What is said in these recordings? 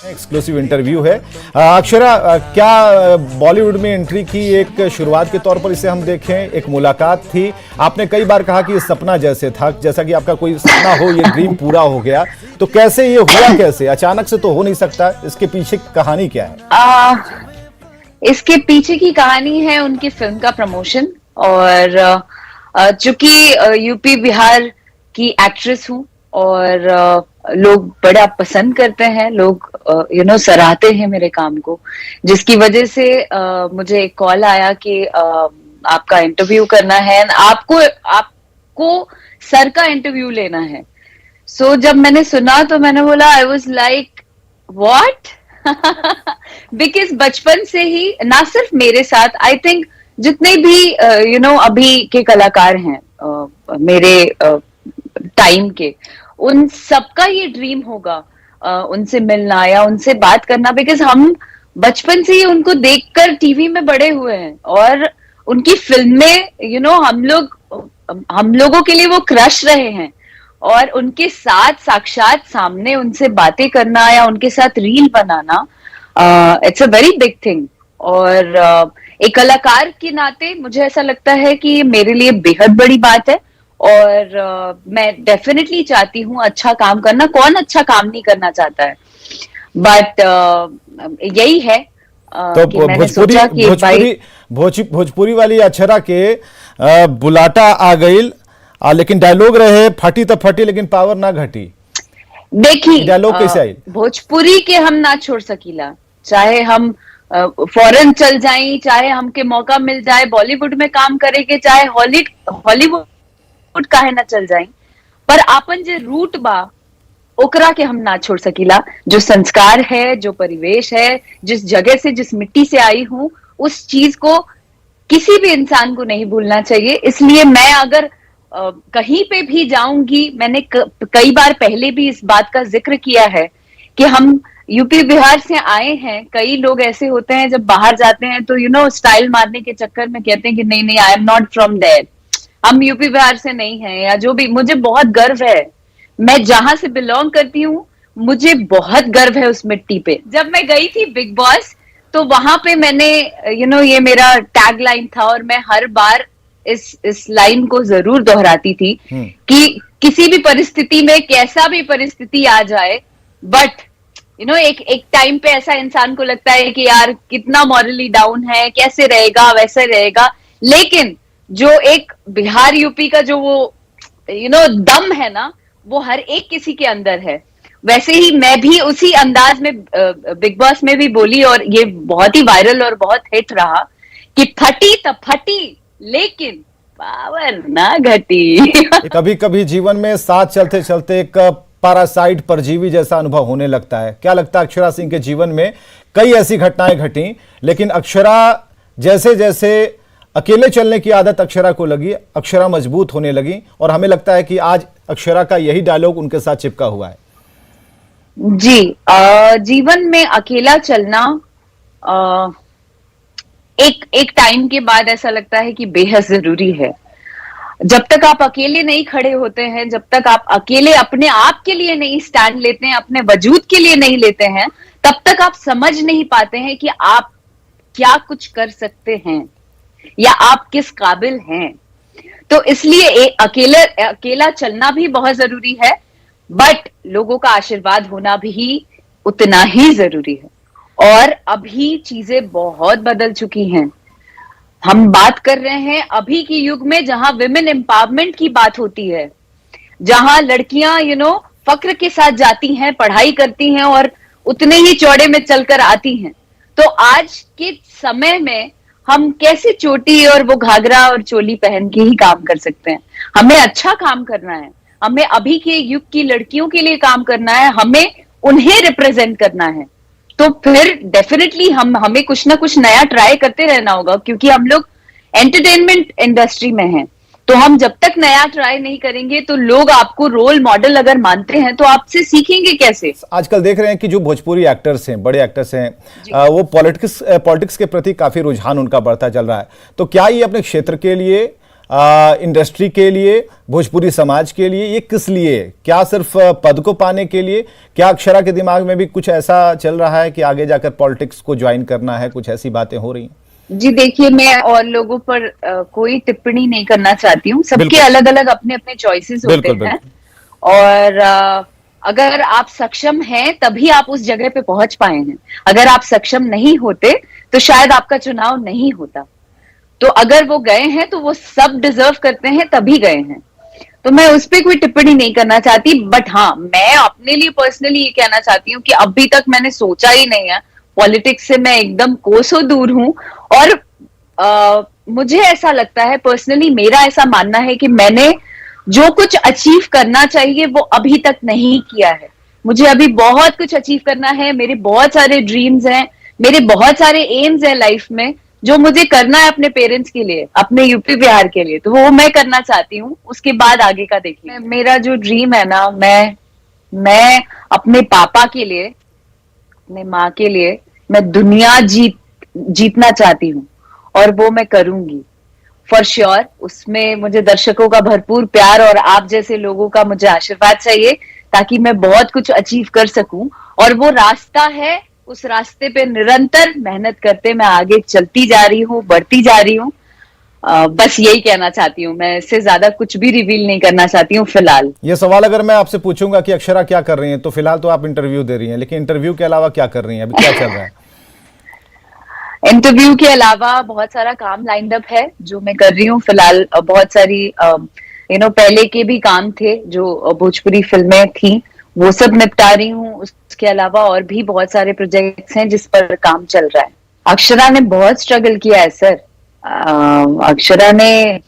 Exclusive interview है। अक्षरा, क्या बॉलीवुड में एंट्री की एक शुरुआत के तौर पर इसे हम देखें, एक मुलाकात थी। आपने कई बार कहा कि ये सपना जैसे था, जैसा कि आपका कोई सपना हो, ये ड्रीम पूरा हो गया। तो कैसे ये हुआ, कैसे अचानक से तो हो नहीं सकता, इसके पीछे कहानी क्या है? इसके पीछे की कहानी है उनकी फिल्म का प्रमोशन। और चूंकि यूपी बिहार की एक्ट्रेस हूँ और लोग बड़ा पसंद करते हैं, लोग सराहते हैं मेरे काम को, जिसकी वजह से मुझे एक कॉल आया कि आपका इंटरव्यू करना है, आपको सर का इंटरव्यू लेना है। सो जब मैंने सुना तो मैंने बोला, I was like what. Because बचपन से ही, ना सिर्फ मेरे साथ, आई थिंक जितने भी अभी के कलाकार हैं मेरे टाइम के, उन सबका ये ड्रीम होगा उनसे मिलना या उनसे बात करना। बिकॉज हम बचपन से ही उनको देखकर टीवी में बड़े हुए हैं और उनकी फिल्में हम लोगों के लिए वो क्रश रहे हैं। और उनके साथ साक्षात सामने उनसे बातें करना या उनके साथ reel banana, it's a very big thing. और एक कलाकार के नाते मुझे ऐसा लगता है कि ये मेरे लिए बेहद बड़ी बात है। और मैं डेफिनेटली चाहती हूँ अच्छा काम करना। कौन अच्छा काम नहीं करना चाहता है, बट यही है तो कि मैंने सोचा कि भोजपुरी वाली अक्षरा के बुलाटा आ गई, लेकिन डायलॉग रहे फटी तो फटी लेकिन पावर ना घटी। देखिए, डायलॉग कैसे आई? भोजपुरी के हम ना छोड़ सकीला, चाहे हम फॉरेन चल जाएं, चाहे हमके मौका मिल जाए बॉलीवुड में काम करे के, चाहे हॉलीवुड काहे ना चल जाए, पर आपन जे रूट बा ओकरा के हम ना छोड़ सकीला। जो संस्कार है, जो परिवेश है, जिस जगह से, जिस मिट्टी से आई हूं, उस चीज को किसी भी इंसान को नहीं भूलना चाहिए। इसलिए मैं अगर कहीं पे भी जाऊंगी, मैंने कई बार पहले भी इस बात का जिक्र किया है कि हम यूपी बिहार से आए हैं। कई लोग ऐसे होते हैं जब बाहर जाते हैं तो स्टाइल मारने के चक्कर में कहते हैं कि नहीं नहीं, I am not from there, हम यूपी बिहार से नहीं हैं, या जो भी। मुझे बहुत गर्व है, मैं जहां से बिलोंग करती हूँ, मुझे बहुत गर्व है उस मिट्टी पे। जब मैं गई थी बिग बॉस, तो वहां पे मैंने ये मेरा टैग लाइन था और मैं हर बार इस लाइन को जरूर दोहराती थी कि किसी भी परिस्थिति में, कैसा भी परिस्थिति आ जाए, बट एक टाइम पे ऐसा इंसान को लगता है कि यार कितना मॉरली डाउन है, कैसे रहेगा, वैसे रहेगा, लेकिन जो एक बिहार यूपी का जो वो दम है ना, वो हर एक किसी के अंदर है। वैसे ही मैं भी उसी अंदाज में बिग बॉस में भी बोली, और ये बहुत ही वायरल और बहुत हिट रहा कि फटी तो फटी लेकिन पावर ना घटी। कभी कभी जीवन में साथ चलते चलते एक पैरासाइट, परजीवी जैसा अनुभव होने लगता है। क्या लगता है अक्षरा सिंह के जीवन में कई ऐसी घटनाएं घटी, लेकिन अक्षरा जैसे जैसे अकेले चलने की आदत अक्षरा को लगी, अक्षरा मजबूत होने लगी, और हमें लगता है कि आज अक्षरा का यही डायलॉग उनके साथ चिपका हुआ है। जी, जीवन में अकेला चलना एक टाइम के बाद ऐसा लगता है कि बेहद जरूरी है। जब तक आप अकेले नहीं खड़े होते हैं, जब तक आप अकेले अपने आप के लिए नहीं स्टैंड लेते हैं, अपने वजूद के लिए नहीं लेते हैं, तब तक आप समझ नहीं पाते हैं कि आप क्या कुछ कर सकते हैं या आप किस काबिल हैं। तो इसलिए अकेला चलना भी बहुत जरूरी है, बट लोगों का आशीर्वाद होना भी उतना ही जरूरी है। और अभी चीजें बहुत बदल चुकी हैं। हम बात कर रहे हैं अभी के युग में, जहां विमेन एम्पावरमेंट की बात होती है, जहां लड़कियां फक्र के साथ जाती हैं, पढ़ाई करती हैं और उतने ही चौड़े में चलकर आती हैं। तो आज के समय में हम कैसे चोटी और वो घाघरा और चोली पहन के ही काम कर सकते हैं? हमें अच्छा काम करना है, हमें अभी के युग की लड़कियों के लिए काम करना है, हमें उन्हें रिप्रेजेंट करना है। तो फिर डेफिनेटली हमें कुछ ना कुछ नया ट्राई करते रहना होगा, क्योंकि हम लोग एंटरटेनमेंट इंडस्ट्री में हैं। तो हम जब तक नया ट्राई नहीं करेंगे तो लोग आपको रोल मॉडल अगर मानते हैं तो आपसे सीखेंगे कैसे? आजकल देख रहे हैं कि जो भोजपुरी एक्टर्स हैं, बड़े एक्टर्स हैं, वो पॉलिटिक्स के प्रति काफी रुझान उनका बढ़ता चल रहा है। तो क्या ये अपने क्षेत्र के लिए इंडस्ट्री के लिए, भोजपुरी समाज के लिए, ये किस लिए? क्या सिर्फ पद को पाने के लिए? क्या अक्षरा के दिमाग में भी कुछ ऐसा चल रहा है कि आगे जाकर पॉलिटिक्स को ज्वाइन करना है? कुछ ऐसी बातें हो रही हैं? जी देखिए, मैं और लोगों पर कोई टिप्पणी नहीं करना चाहती हूँ। सबके अलग अलग अपने अपने चॉइसेस होते हैं, और अगर आप सक्षम हैं तभी आप उस जगह पे पहुंच पाए हैं। अगर आप सक्षम नहीं होते तो शायद आपका चुनाव नहीं होता। तो अगर वो गए हैं तो वो सब डिजर्व करते हैं, तभी गए हैं। तो मैं उस पर कोई टिप्पणी नहीं करना चाहती। बट हाँ, मैं अपने लिए पर्सनली ये कहना चाहती हूँ कि अभी तक मैंने सोचा ही नहीं है। पॉलिटिक्स से मैं एकदम कोसों दूर हूं, और मुझे ऐसा लगता है, पर्सनली मेरा ऐसा मानना है कि मैंने जो कुछ अचीव करना चाहिए वो अभी तक नहीं किया है। मुझे अभी बहुत कुछ अचीव करना है। मेरे बहुत सारे ड्रीम्स हैं, मेरे बहुत सारे एम्स हैं लाइफ में, जो मुझे करना है अपने पेरेंट्स के लिए, अपने यूपी बिहार के लिए। तो वो मैं करना चाहती हूँ। उसके बाद आगे का देखिए। मेरा जो ड्रीम है ना, मैं अपने पापा के लिए, अपने माँ के लिए मैं दुनिया जीतना चाहती हूँ, और वो मैं करूंगी फॉर श्योर। उसमें मुझे दर्शकों का भरपूर प्यार और आप जैसे लोगों का मुझे आशीर्वाद चाहिए, ताकि मैं बहुत कुछ अचीव कर सकूं। और वो रास्ता है, उस रास्ते पे निरंतर मेहनत करते मैं आगे चलती जा रही हूँ, बढ़ती जा रही हूँ। बस यही कहना चाहती हूँ। मैं इससे ज्यादा कुछ भी रिवील नहीं करना चाहती हूँ फिलहाल। ये सवाल अगर मैं आपसे पूछूंगा कि अक्षरा क्या कर रही हैं, तो फिलहाल तो आप इंटरव्यू दे रही हैं, लेकिन इंटरव्यू के अलावा क्या कर रही हैं? अभी क्या चल रहा है? इंटरव्यू के अलावा बहुत सारा काम लाइंड अप है जो मैं कर रही हूँ फिलहाल। बहुत सारी पहले के भी काम थे जो भोजपुरी फिल्में थी, वो सब निपटा रही हूँ। उसके अलावा और भी बहुत सारे प्रोजेक्ट्स हैं जिस पर काम चल रहा है। अक्षरा ने बहुत स्ट्रगल किया है सर। अक्षरा ने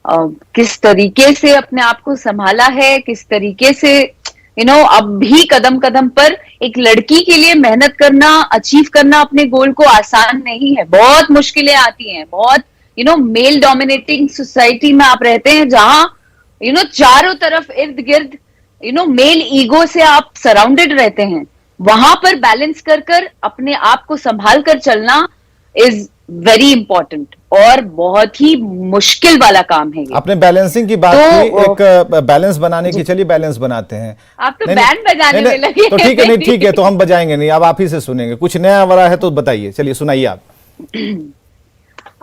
किस तरीके से अपने आप को संभाला है, किस तरीके से अब भी कदम कदम पर एक लड़की के लिए मेहनत करना, अचीव करना अपने गोल को आसान नहीं है। बहुत मुश्किलें आती हैं। बहुत मेल डोमिनेटिंग सोसाइटी में आप रहते हैं, जहां चारों तरफ इर्द गिर्द मेल ईगो से आप सराउंडेड रहते हैं। वहां पर बैलेंस कर अपने आप को संभाल कर चलना इज वेरी इंपॉर्टेंट, और बहुत ही मुश्किल वाला काम है ये। आपने बैलेंसिंग की बात की, एक बैलेंस बनाने की। चलिए बैलेंस बनाते हैं। आप तो बैंड बजाने में लगे। तो ठीक है, नहीं ठीक है, तो हम बजाएंगे नहीं, अब आप ही से सुनेंगे। कुछ नया वाला है तो बताइए, चलिए सुनाइए आप।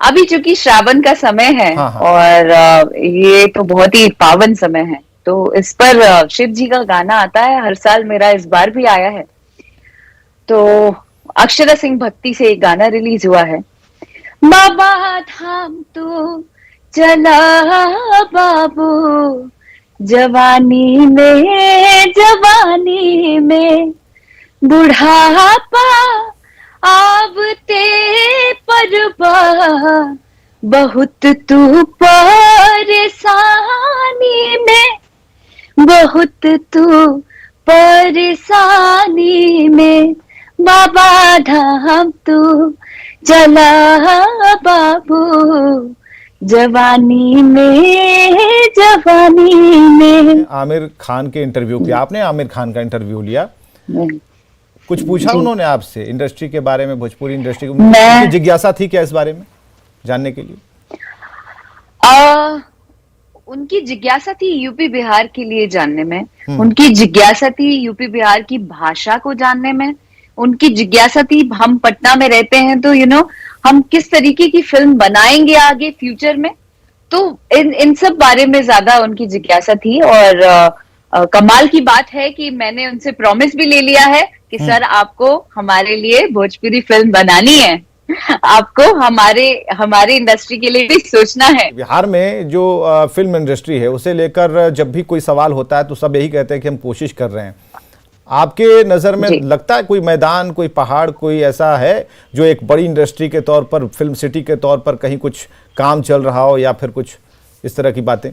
अभी चूंकि श्रावण का समय है, हाँ, हाँ। और ये तो बहुत ही पावन समय है, तो इस पर शिव जी का गाना आता है हर साल। मेरा इस बार भी आया है। तो अक्षरा सिंह भक्ति से एक गाना रिलीज हुआ है। बाबा धाम तू चला बाबू, जवानी में बुढ़ापा आवते परबा, बहुत तू परेशानी में, बहुत तू परेशानी में, बाबा धाम तू चला बाबू, जवानी में। आमिर खान के इंटरव्यू किया आपने, आमिर खान का इंटरव्यू लिया, कुछ पूछा उन्होंने आपसे इंडस्ट्री के बारे में, भोजपुरी इंडस्ट्री को? उनकी जिज्ञासा थी क्या इस बारे में जानने के लिए? उनकी जिज्ञासा थी यूपी बिहार के लिए जानने में। उनकी जिज्ञासा थी यूपी बिहार की भाषा को जानने में। उनकी जिज्ञासा थी, हम पटना में रहते हैं तो हम किस तरीके की फिल्म बनाएंगे आगे फ्यूचर में। तो इन सब बारे में ज्यादा उनकी जिज्ञासा थी। और कमाल की बात है कि मैंने उनसे प्रॉमिस भी ले लिया है कि सर आपको हमारे लिए भोजपुरी फिल्म बनानी है, आपको हमारे इंडस्ट्री के लिए भी सोचना है। बिहार में जो फिल्म इंडस्ट्री है उसे लेकर जब भी कोई सवाल होता है तो सब यही कहते हैं कि हम कोशिश कर रहे हैं। आपके नजर में लगता है कोई मैदान, कोई पहाड़, कोई ऐसा है जो एक बड़ी इंडस्ट्री के तौर पर, फिल्म सिटी के तौर पर कहीं कुछ काम चल रहा हो, या फिर कुछ इस तरह की बातें?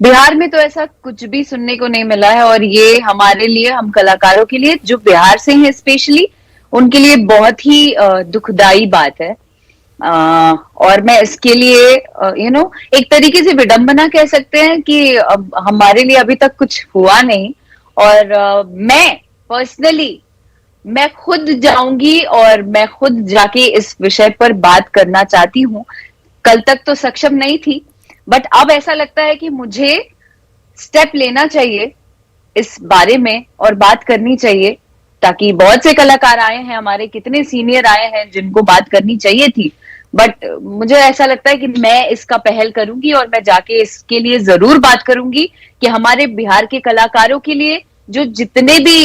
बिहार में तो ऐसा कुछ भी सुनने को नहीं मिला है, और ये हमारे लिए, हम कलाकारों के लिए जो बिहार से हैं स्पेशली, उनके लिए बहुत ही दुखदाई बात है। और मैं इसके लिए एक तरीके से विडंबना कह सकते हैं कि हमारे लिए अभी तक कुछ हुआ नहीं। और मैं पर्सनली मैं खुद जाऊंगी और मैं खुद जाके इस विषय पर बात करना चाहती हूँ। कल तक तो सक्षम नहीं थी, बट अब ऐसा लगता है कि मुझे स्टेप लेना चाहिए इस बारे में और बात करनी चाहिए, ताकि बहुत से कलाकार आए हैं हमारे, कितने सीनियर आए हैं जिनको बात करनी चाहिए थी, बट मुझे ऐसा लगता है कि मैं इसका पहल करूंगी और मैं जाके इसके लिए जरूर बात करूंगी कि हमारे बिहार के कलाकारों के लिए, जो जितने भी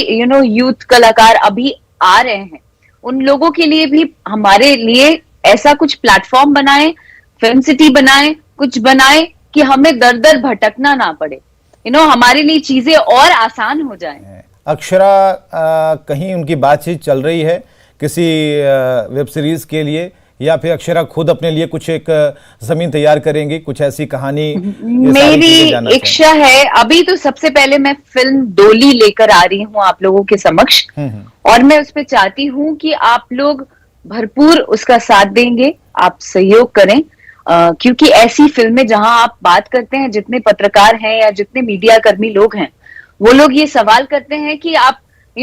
यूथ कलाकार अभी आ रहे हैं, उन लोगों के लिए भी हमारे लिए ऐसा कुछ प्लेटफॉर्म बनाए, फिल्म सिटी बनाए, कुछ बनाए कि हमें दर दर भटकना ना पड़े, हमारे लिए चीजें और आसान हो जाए। अक्षरा, कहीं उनकी बातचीत चल रही है किसी वेब सीरीज के लिए, या फिर अक्षरा खुद अपने लिए कुछ एक जमीन तैयार करेंगी, कुछ ऐसी कहानी? मेरी इच्छा है, अभी तो सबसे पहले मैं फिल्म डोली लेकर आ रही हूँ आप लोगों के समक्ष, और मैं उसमें चाहती हूँ कि आप लोग भरपूर उसका साथ देंगे, आप सहयोग करें, क्योंकि ऐसी फिल्में जहां आप बात करते हैं, जितने पत्रकार हैं या जितने मीडिया कर्मी लोग हैं, वो लोग ये सवाल करते हैं कि आप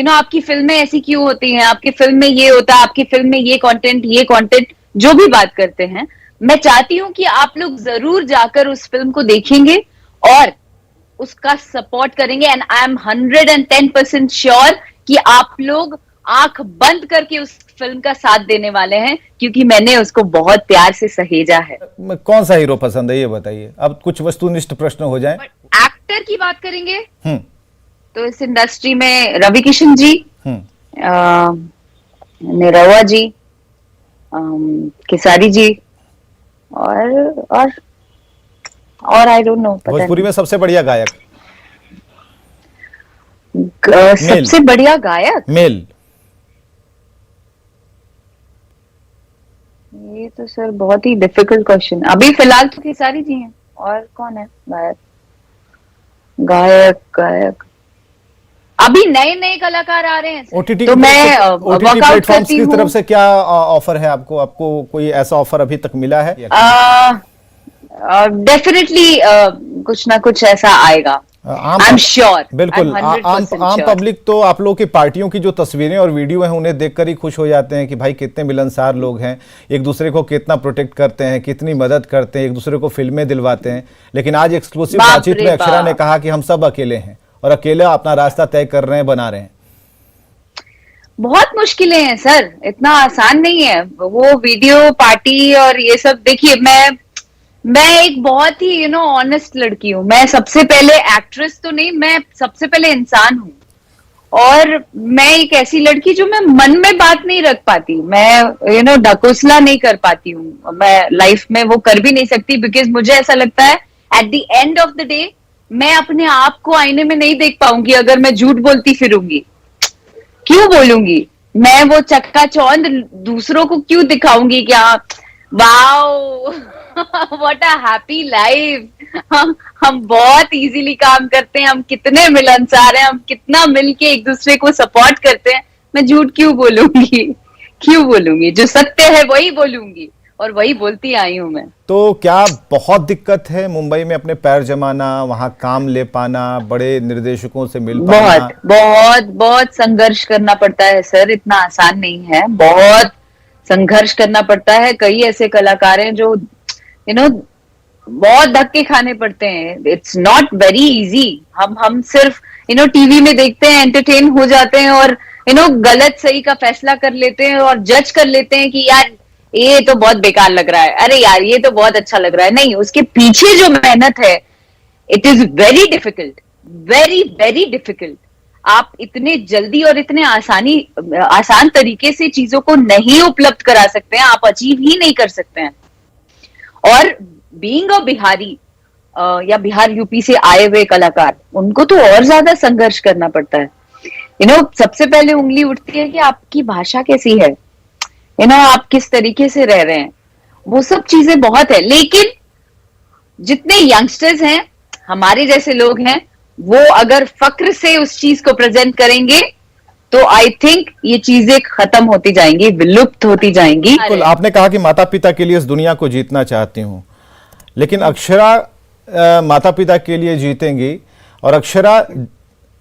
आपकी फिल्में ऐसी क्यों होती हैं, आपकी फिल्म में ये होता है, आपकी फिल्म में ये कंटेंट, जो भी बात करते हैं, मैं चाहती हूं कि आप लोग जरूर जाकर उस फिल्म को देखेंगे और उसका सपोर्ट करेंगे, एंड आई एम 110% श्योर कि आप लोग आंख बंद करके उस फिल्म का साथ देने वाले हैं, क्योंकि मैंने उसको बहुत प्यार से सहेजा है। कौन सा हीरो पसंद है ये बताइए, अब कुछ वस्तुनिष्ठ प्रश्न हो जाएं। एक्टर की बात करेंगे तो इस इंडस्ट्री में रवि किशन जी, निरहुआ जी, खेसारी जी, और आई डोंट नो। भोजपुरी में सबसे बढ़िया गायक? सबसे बढ़िया गायक मेल? ये तो सर बहुत ही डिफिकल्ट क्वेश्चन। अभी फिलहाल तो खेसारी जी हैं, और कौन है गायक? अभी नए नए कलाकार आ रहे हैं ओटीटी तो मैं प्लेटफॉर्म्स की तरफ से क्या ऑफर है आपको कोई ऐसा ऑफर अभी तक मिला है? डेफिनेटली कुछ ना कुछ ऐसा आएगा, आई एम श्योर। बिल्कुल। आम पब्लिक तो आप लोगों की पार्टियों की जो तस्वीरें और वीडियो हैं उन्हें देखकर ही खुश हो जाते हैं कि भाई कितने मिलनसार लोग हैं, एक दूसरे को कितना प्रोटेक्ट करते हैं, कितनी मदद करते हैं, एक दूसरे को फिल्में दिलवाते हैं। लेकिन आज एक्सक्लूसिव बातचीत में अक्षरा ने कहा कि हम सब अकेले हैं और अकेले अपना रास्ता तय कर रहे हैं, बना रहे हैं। बहुत मुश्किलें हैं सर, इतना आसान नहीं है वो वीडियो पार्टी और ये सब। देखिए, मैं एक बहुत ही ऑनेस्ट लड़की हूँ। मैं सबसे पहले एक्ट्रेस तो नहीं, मैं सबसे पहले इंसान हूँ, और मैं एक ऐसी लड़की जो मैं मन में बात नहीं रख पाती, मैं ढकोसला नहीं कर पाती हूँ, मैं लाइफ में वो कर भी नहीं सकती, बिकॉज मुझे ऐसा लगता है at the end of the day मैं अपने आप को आईने में नहीं देख पाऊंगी अगर मैं झूठ बोलती फिरूंगी। क्यों बोलूंगी मैं? वो चक्काचौंध दूसरों को क्यों दिखाऊंगी कि हाँ wow what a happy life, हम बहुत इजीली काम करते हैं, हम कितने मिलनसार हैं, हम कितना मिलके एक दूसरे को सपोर्ट करते हैं। मैं झूठ क्यों बोलूंगी? जो सत्य है वही बोलूंगी, और वही बोलती आई हूं मैं। तो क्या बहुत दिक्कत है मुंबई में अपने पैर जमाना, वहां काम ले पाना, बड़े निर्देशकों से मिल पाना? बहुत संघर्ष करना पड़ता है सर, इतना आसान नहीं है, बहुत संघर्ष करना पड़ता है। कई ऐसे कलाकार हैं जो बहुत धक्के खाने पड़ते हैं। It's not very easy. हम सिर्फ टीवी में देखते हैं, एंटरटेन हो जाते हैं और गलत सही का फैसला कर लेते हैं और जज कर लेते हैं कि यार ये तो बहुत बेकार लग रहा है, अरे यार ये तो बहुत अच्छा लग रहा है। नहीं, उसके पीछे जो मेहनत है, it is very difficult, very very difficult. आप इतने जल्दी और इतने आसान तरीके से चीजों को नहीं उपलब्ध करा सकते हैं, आप अचीव ही नहीं कर सकते हैं। और बीइंग अ बिहारी या बिहार यूपी से आए हुए कलाकार, उनको तो और ज्यादा संघर्ष करना पड़ता है। सबसे पहले उंगली उठती है कि आपकी भाषा कैसी है, आप किस तरीके से रह रहे हैं, वो सब चीजें बहुत है। लेकिन जितने यंगस्टर्स हैं, हमारे जैसे लोग हैं, वो अगर फक्र से उस चीज को प्रेजेंट करेंगे तो आई थिंक ये चीजें खत्म होती जाएंगी, विलुप्त होती जाएंगी। बिल्कुल। आपने कहा कि माता पिता के लिए इस दुनिया को जीतना चाहती हूँ, लेकिन अक्षरा माता पिता के लिए जीतेंगी, और अक्षरा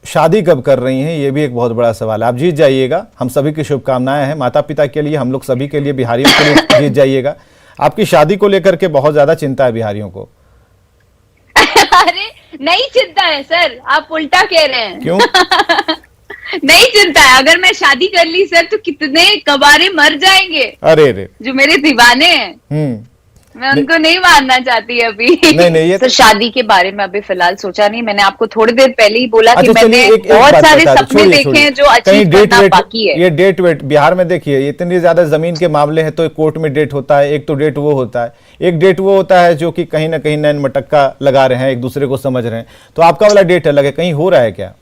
शादी कब कर रही हैं, ये भी एक बहुत बड़ा सवाल है। आप जीत जाइएगा, हम सभी की शुभकामनाएं हैं माता पिता के लिए, हम लोग सभी के लिए, बिहारियों के लिए जीत जाइएगा। आपकी शादी को लेकर के बहुत ज्यादा चिंता है बिहारियों को। अरे नहीं चिंता है सर, आप उल्टा कह रहे हैं। क्यों? नहीं चिंता है, अगर मैं शादी कर ली सर तो कितने कबारे मर जाएंगे। अरे रे, जो मेरे दीवाने हैं, मैं उनको नहीं मारना चाहती अभी। नहीं, ये सर शादी के बारे में अभी फिलहाल सोचा नहीं। मैंने आपको थोड़ी देर पहले ही बोला कि अच्छा, मैंने एक बहुत बात सारे बता दो, सपने देखे हैं जो कहीं अचीव डेट करना वेट, बाकी है। ये डेट वेट बिहार में देखिए, इतनी ज्यादा जमीन के मामले हैं तो एक कोर्ट में डेट होता है, एक तो डेट वो होता है, एक डेट वो होता है जो कि कहीं ना कहीं नैन मटक्का लगा रहे हैं, एक दूसरे को समझ रहे हैं। तो आपका वाला डेट अलग है, कहीं हो रहा है क्या?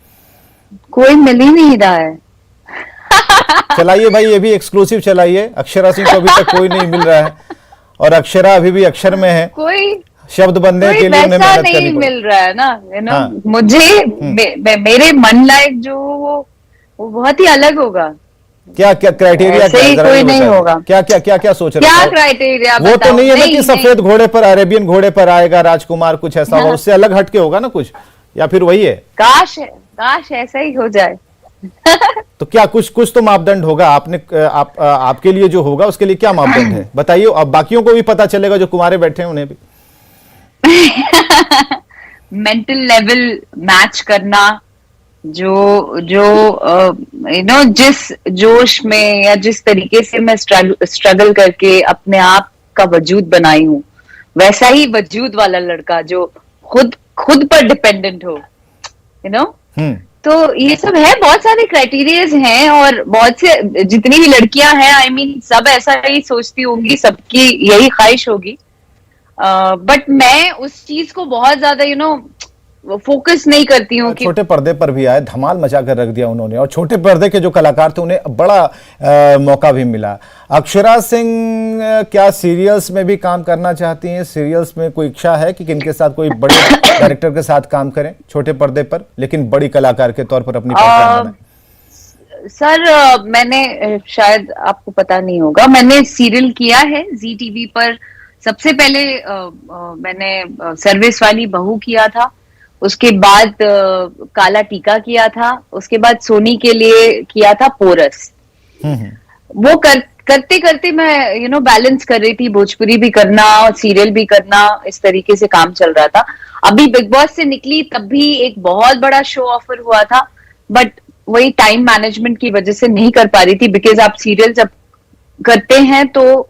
कोई मिल ही नहीं रहा है। चलाइए भाई, ये भी एक्सक्लूसिव चलाइए। अक्षरा सिंह को अभी तक कोई नहीं मिल रहा है और अक्षरा अभी भी अक्षर में है। कोई शब्द बनने के लिए उन्हें वैसा मेहनत नहीं करनी पड़ेगी। मिल रहा है ना, यू नो। हाँ। मुझे मेरे मन लायक जो वो बहुत ही अलग होगा। क्या क्या क्राइटेरिया, ऐसे ही कोई नहीं होगा। क्या क्या क्या क्या सोच रहे क्या हो? क्राइटेरिया वो तो बताओ? नहीं है ना कि नहीं, सफेद घोड़े पर, अरेबियन घोड़े पर आएगा राजकुमार, कुछ ऐसा होगा, उससे अलग हटके होगा ना कुछ, या फिर वही है? काश ऐसा ही हो जाए। तो क्या कुछ कुछ तो मापदंड होगा आपने, आपके लिए जो होगा उसके लिए क्या मापदंड है बताइए, अब बाकियों को भी पता चलेगा जो कुमारे बैठे हैं उन्हें भी। मेंटल लेवल मैच करना, जो यू नो जिस जोश में या जिस तरीके से मैं स्ट्रगल करके अपने आप का वजूद बनाई हूँ, वैसा ही वजूद वाला लड़का जो खुद पर डिपेंडेंट हो, यू नो। तो ये सब है, बहुत सारे क्राइटेरियाज हैं और बहुत से जितनी भी लड़कियां हैं, आई मीन सब ऐसा ही सोचती होंगी, सबकी यही ख्वाहिश होगी। बट मैं उस चीज को बहुत ज्यादा यू नो फोकस नहीं करती हूँ। छोटे पर्दे पर भी आए, धमाल मचा कर रख दिया उन्होंने, और छोटे पर्दे के जो कलाकार थे उन्हें बड़ा मौका भी मिला। अक्षरा सिंह क्या सीरियल्स में भी काम करना चाहती हैं? सीरियल्स में कोई इच्छा है कि किनके साथ कोई बड़े डायरेक्टर के साथ काम करें छोटे पर्दे पर, लेकिन बड़ी कलाकार के तौर पर अपनी पहचान बनाएं? सर मैंने, शायद आपको पता नहीं होगा, मैंने सीरियल किया है जी टीवी पर। सबसे पहले मैंने सर्विस वाली बहू किया था, उसके बाद काला टीका किया था, उसके बाद सोनी के लिए किया था पोरस। वो करते करते मैं यू नो बैलेंस कर रही थी, भोजपुरी भी करना और सीरियल भी करना, इस तरीके से काम चल रहा था। अभी बिग बॉस से निकली तब भी एक बहुत बड़ा शो ऑफर हुआ था, बट वही टाइम मैनेजमेंट की वजह से नहीं कर पा रही थी। बिकॉज आप सीरियल जब करते हैं तो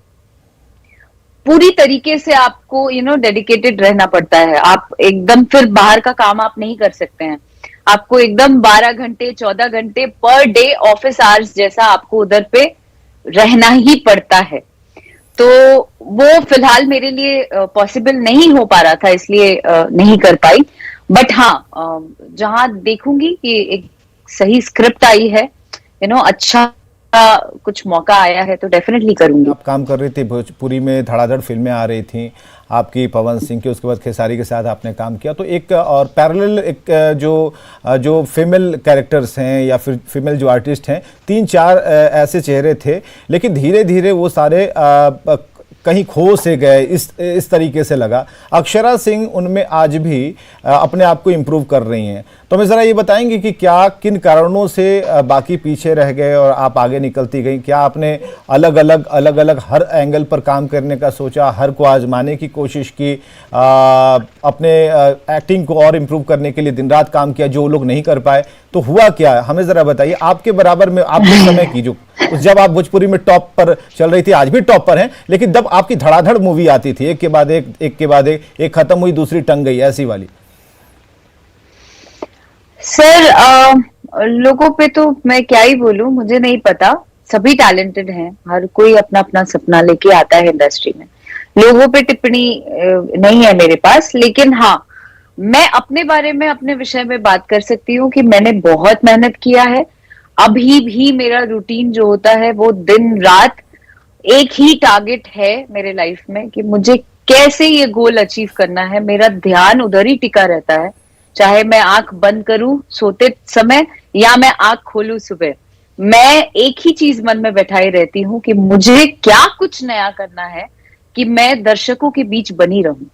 पूरी तरीके से आपको यू नो डेडिकेटेड रहना पड़ता है। आप एकदम फिर बाहर का काम आप नहीं कर सकते हैं, आपको एकदम 12 घंटे 14 घंटे पर डे ऑफिस आवर्स जैसा आपको उधर पे रहना ही पड़ता है। तो वो फिलहाल मेरे लिए पॉसिबल नहीं हो पा रहा था, इसलिए नहीं कर पाई। बट हाँ, जहां देखूंगी कि एक सही स्क्रिप्ट आई है, यू नो अच्छा कुछ मौका आया है, तो डेफिनेटली करूंगी। आप काम कर रही थी भोजपुरी में, धड़ाधड़ फिल्में आ रही थी आपकी, पवन सिंह की, उसके बाद खेसारी के साथ आपने काम किया, तो एक और पैरेलल एक जो फीमेल कैरेक्टर्स हैं या फिर फीमेल जो आर्टिस्ट हैं, 3-4 ऐसे चेहरे थे, लेकिन धीरे धीरे वो सारे कहीं खो से गए, इस तरीके से लगा। अक्षरा सिंह उनमें आज भी अपने आप को इम्प्रूव कर रही हैं, तो हमें ज़रा ये बताएंगे कि क्या किन कारणों से बाकी पीछे रह गए और आप आगे निकलती गई? क्या आपने अलग अलग हर एंगल पर काम करने का सोचा, हर को आजमाने की कोशिश की, अपने एक्टिंग को और इम्प्रूव करने के लिए दिन रात काम किया, जो लोग नहीं कर पाए? तो हुआ क्या, हमें ज़रा बताइए। आपके बराबर में आपके समय की जो जब आप भोजपुरी में टॉप पर चल रही थी, आज भी टॉप पर हैं, लेकिन जब आपकी धड़ाधड़ मूवी आती थी, एक के बाद एक खत्म हुई, दूसरी टंग गई, ऐसी वाली। सर लोगों पे तो मैं क्या ही बोलूं, मुझे नहीं पता, सभी टैलेंटेड हैं, हर कोई अपना अपना सपना लेके आता है इंडस्ट्री में। लोगों पे टिप्पणी नहीं है मेरे पास, लेकिन हाँ, मैं अपने बारे में, अपने विषय में बात कर सकती हूँ कि मैंने बहुत मेहनत किया है। अभी भी मेरा रूटीन जो होता है वो दिन रात एक ही टारगेट है मेरे लाइफ में कि मुझे कैसे ये गोल अचीव करना है। मेरा ध्यान उधर ही टिका रहता है, चाहे मैं आंख बंद करूं सोते समय या मैं आंख खोलूं सुबह, मैं एक ही चीज मन में बैठाई रहती हूँ कि मुझे क्या कुछ नया करना है कि मैं दर्शकों के बीच बनी रहूं।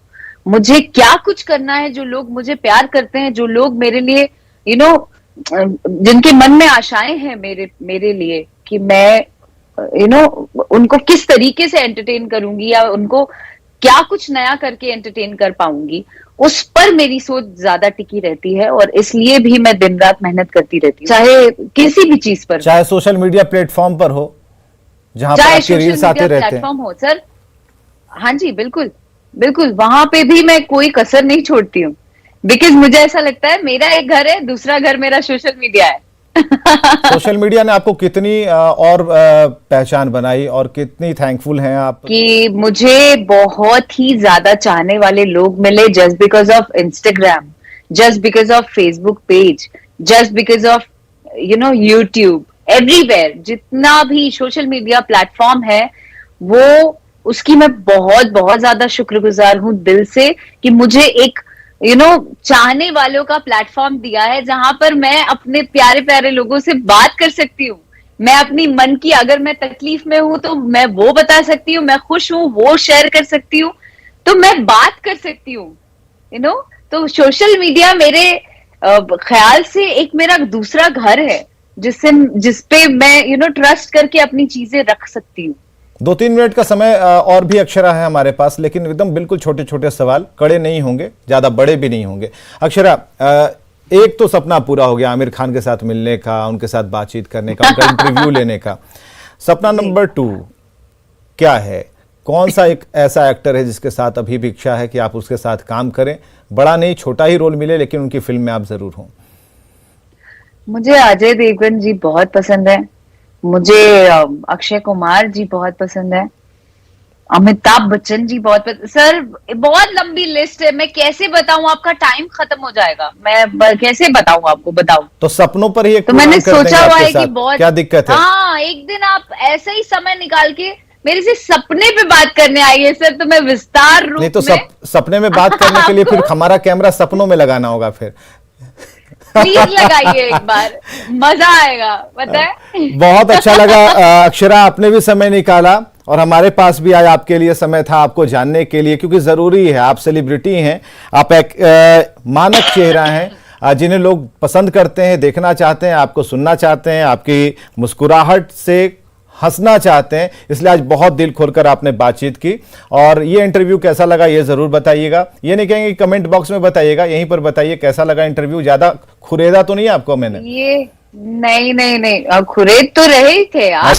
मुझे क्या कुछ करना है, जो लोग मुझे प्यार करते हैं, जो लोग मेरे लिए यू नो जिनके मन में आशाएं हैं मेरे लिए, कि मैं यू नो उनको किस तरीके से एंटरटेन करूंगी या उनको क्या कुछ नया करके एंटरटेन कर पाऊंगी, उस पर मेरी सोच ज्यादा टिकी रहती है। और इसलिए भी मैं दिन रात मेहनत करती रहती हूँ, चाहे किसी भी चीज पर, चाहे सोशल मीडिया प्लेटफॉर्म पर हो जहां पर चाहे आपके सोशल रील्स आते मीडिया रहते हैं। प्लेटफॉर्म हो सर। हाँ जी, बिल्कुल बिल्कुल, वहां पे भी मैं कोई कसर नहीं छोड़ती हूँ, बिकॉज मुझे ऐसा लगता है मेरा एक घर है, दूसरा घर मेरा सोशल मीडिया है। सोशल मीडिया ने आपको कितनी और पहचान बनाई और कितनी थैंकफुल हैं आप? कि मुझे बहुत ही ज्यादा चाहने वाले लोग मिले just because of Instagram, just because of Facebook page, just because of YouTube, everywhere जितना भी सोशल मीडिया प्लेटफॉर्म है वो, उसकी मैं बहुत बहुत ज्यादा शुक्रगुजार हूं दिल से कि मुझे एक चाहने वालों का प्लेटफॉर्म दिया है जहां पर मैं अपने प्यारे प्यारे लोगों से बात कर सकती हूँ। मैं अपनी मन की, अगर मैं तकलीफ में हूं तो मैं वो बता सकती हूँ, मैं खुश हूं वो शेयर कर सकती हूँ, तो मैं बात कर सकती हूँ। तो सोशल मीडिया मेरे ख्याल से एक मेरा दूसरा घर है जिसपे मैं ट्रस्ट करके अपनी चीजें रख सकती हूँ। 2-3 मिनट का समय और भी अक्षरा है हमारे पास, लेकिन एकदम बिल्कुल छोटे छोटे सवाल, कड़े नहीं होंगे, ज्यादा बड़े भी नहीं होंगे। अक्षरा, एक तो सपना पूरा हो गया आमिर खान के साथ मिलने का, उनके साथ बातचीत करने का, उनका इंटरव्यू लेने का। सपना नंबर 2 क्या है? कौन सा एक ऐसा एक्टर है जिसके साथ अभी भी इच्छा है कि आप उसके साथ काम करें? बड़ा नहीं, छोटा ही रोल मिले, लेकिन उनकी फिल्म में आप जरूर हों। मुझे अजय देवगन जी बहुत पसंद है, मुझे अक्षय कुमार जी बहुत पसंद है, अमिताभ बच्चन जी बहुत पसंद। सर बहुत लंबी लिस्ट है, मैं कैसे बताऊं, आपका टाइम खत्म हो जाएगा, मैं कैसे बताऊं आपको, बताऊं। तो सपनों पर ही एक तो मैंने प्रोग्राम कर सोचा देंगे हुआ आपके है कि साथ। बहुत, क्या दिक्कत है? हाँ एक दिन आप ऐसा ही समय निकाल के मेरे से सपने पे बात करने आइए सर, तो मैं विस्तार रूप नहीं तो में सपने में बात करने के लिए फिर हमारा कैमरा सपनों में लगाना होगा फिर। प्लीज लगाइए एक बार, मजा आएगा, पता है। बहुत अच्छा लगा अक्षरा, आपने भी समय निकाला और हमारे पास भी आज आपके लिए समय था, आपको जानने के लिए, क्योंकि जरूरी है। आप सेलिब्रिटी हैं, आप एक मानक चेहरा हैं जिन्हें लोग पसंद करते हैं, देखना चाहते हैं, आपको सुनना चाहते हैं, आपकी मुस्कुराहट से हंसना चाहते हैं। इसलिए आज बहुत दिल खोलकर आपने बातचीत की। और ये इंटरव्यू कैसा लगा ये जरूर बताइएगा। ये नहीं कहेंगे कमेंट बॉक्स में बताइएगा, यहीं पर बताइए कैसा लगा इंटरव्यू। ज्यादा खुरेदा तो नहीं है आपको मैंने? ये नहीं नहीं नहीं, खुरेद तो रहे ही थे आप।